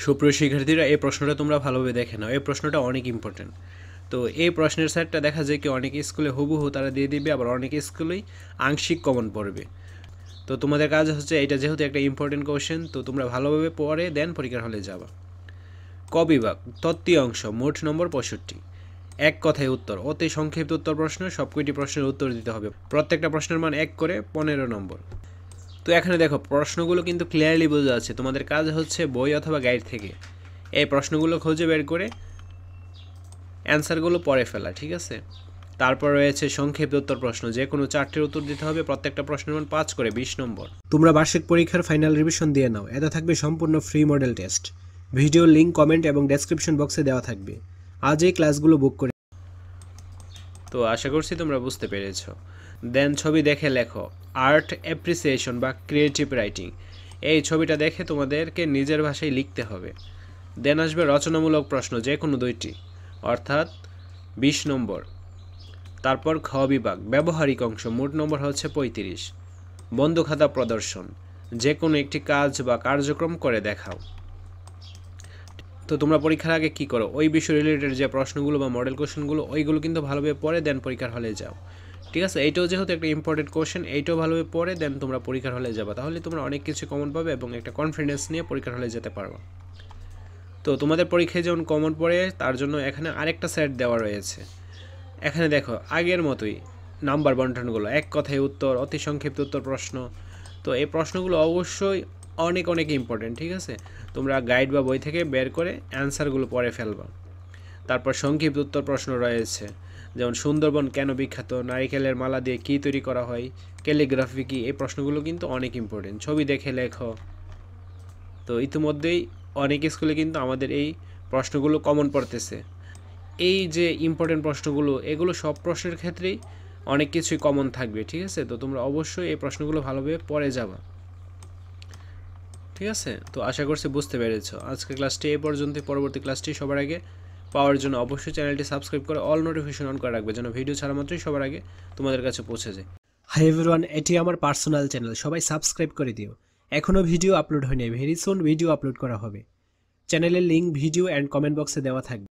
সুপ্রিয় শিক্ষার্থীরা, এই প্রশ্নটা তোমরা ভালোভাবে দেখে নাও। এই প্রশ্নটা অনেক ইম্পর্টেন্ট। তো এই প্রশ্নের সেটটা দেখা যায় কি অনেক স্কুলে হুবহু তারা দিয়ে দিবে, আবার অনেক স্কুলেই আংশিক কমন পড়বে। তো তোমাদের কাজ হচ্ছে, এটা যেহেতু একটা ইম্পর্টেন্ট কোশ্চেন, তো তোমরা ভালোভাবে পড়ে দেন পরীক্ষার হলে যাবা। ক বিভাগ, তত্ত্বীয় অংশ, মোট নম্বর 65। এক কথায় উত্তর, অতি সংক্ষিপ্ত উত্তর প্রশ্ন, সব কয়টি প্রশ্নের উত্তর দিতে হবে। প্রত্যেকটা প্রশ্নের মান 1 করে, 15 নম্বর। তো এখানে দেখো প্রশ্নগুলো কিন্তু ক্লিয়ারলি বোঝা যাচ্ছে। তোমাদের কাজ হচ্ছে বই অথবা গাইড থেকে এই প্রশ্নগুলো খুঁজে বের করে অ্যান্সারগুলো পড়ে ফেলা, ঠিক আছে। তারপর রয়েছে সংক্ষিপ্ত উত্তর প্রশ্ন, যে কোনো 4টির উত্তর দিতে হবে। প্রত্যেকটা প্রশ্নের মান 5 করে, 20 নম্বর। তোমরা বার্ষিক পরীক্ষার ফাইনাল রিভিশন দিয়ে নাও, এটা থাকবে সম্পূর্ণ free model test. Video link comment এবং ডেসক্রিপশন বক্সে দেওয়া থাকবে। আজ এই ক্লাসগুলো বুক করে। তো আশা করছি তোমরা বুঝতে পেরেছো। দেন ছবি দেখে লেখো, আর্ট অ্যাপ্রিসিয়েশন বা ক্রিয়েটিভ রাইটিং। এই ছবিটা দেখে তোমাদেরকে নিজের ভাষায় লিখতে হবে। দেন আসবে রচনামূলক প্রশ্ন, যে কোনো 2টি, অর্থাৎ 20 নম্বর। তারপর খ বিভাগ, ব্যবহারিক অংশ, মোট নম্বর হচ্ছে 35। বন্ধু খাতা প্রদর্শন, যে কোনো একটি কাজ বা কার্যক্রম করে দেখাও। তো তোমরা পরীক্ষার আগে কি করো, ওই বিষয় রিলেটেড যে প্রশ্নগুলো বা মডেল কোশ্চেনগুলো ওইগুলো কিন্তু ভালোভাবে পড়ে দেন পরীক্ষার হলে যাও, ঠিক আছে। এইটাও যেহেতু একটা ইম্পর্টেন্ট কোশ্চেন, এইটাও ভালোভাবে পড়ে দেন তোমরা পরীক্ষার হলে যাবা। তাহলে তোমরা অনেক কিছু কমন পাবে এবং একটা কনফিডেন্স নিয়ে পরীক্ষার হলে যেতে পারবে। তো তোমাদের পরীক্ষায় যেমন কমন পড়ে, তার জন্য এখানে আরেকটা সেট দেওয়া রয়েছে। এখানে দেখো আগের মতোই নাম্বার বন্টনগুলো, এক কথায় উত্তর, অতি সংক্ষিপ্ত উত্তর প্রশ্ন। তো এই প্রশ্নগুলো অবশ্যই অনেক অনেক ইম্পর্টেন্ট, ঠিক আছে। তোমরা গাইড বা বই থেকে বের করে অ্যান্সারগুলো পড়ে ফেলবা। তারপর সংক্ষিপ্ত উত্তর প্রশ্ন রয়েছে, যেমন সুন্দরবন কেন বিখ্যাত, নারিকেলের মালা দিয়ে কী তৈরি করা হয়, ক্যালিগ্রাফি কী। এই প্রশ্নগুলো কিন্তু অনেক ইম্পর্টেন্ট। ছবি দেখে লেখো। তো ইতিমধ্যেই অনেক স্কুলে কিন্তু আমাদের এই প্রশ্নগুলো কমন পড়তেছে। এই যে ইম্পর্টেন্ট প্রশ্নগুলো, এগুলো সব প্রশ্নের ক্ষেত্রেই অনেক কিছুই কমন থাকবে, ঠিক আছে। তো তোমরা অবশ্যই এই প্রশ্নগুলো ভালোভাবে পড়ে যাবা, ঠিক আছে। তো আশা করছি বুঝতে পেরেছো। আজকের ক্লাসটি এই পর্যন্ত। পরবর্তী ক্লাসটি সবার আগে পাওয়ার জন্য অবশ্যই চ্যানেলটি সাবস্ক্রাইব করে অল নোটিফিকেশন অন করে রাখবে, যেন ভিডিও ছাড়া মাত্রই সবার আগে তোমাদের কাছে পৌঁছে যায়। হাই এভরিওয়ান, এটি আমার পার্সোনাল চ্যানেল, সবাই সাবস্ক্রাইব করে দিও। এখনও ভিডিও আপলোড হয়নি, ভেরি সুন ভিডিও আপলোড করা হবে। চ্যানেলের লিঙ্ক ভিডিও অ্যান্ড কমেন্ট বক্সে দেওয়া থাকবে।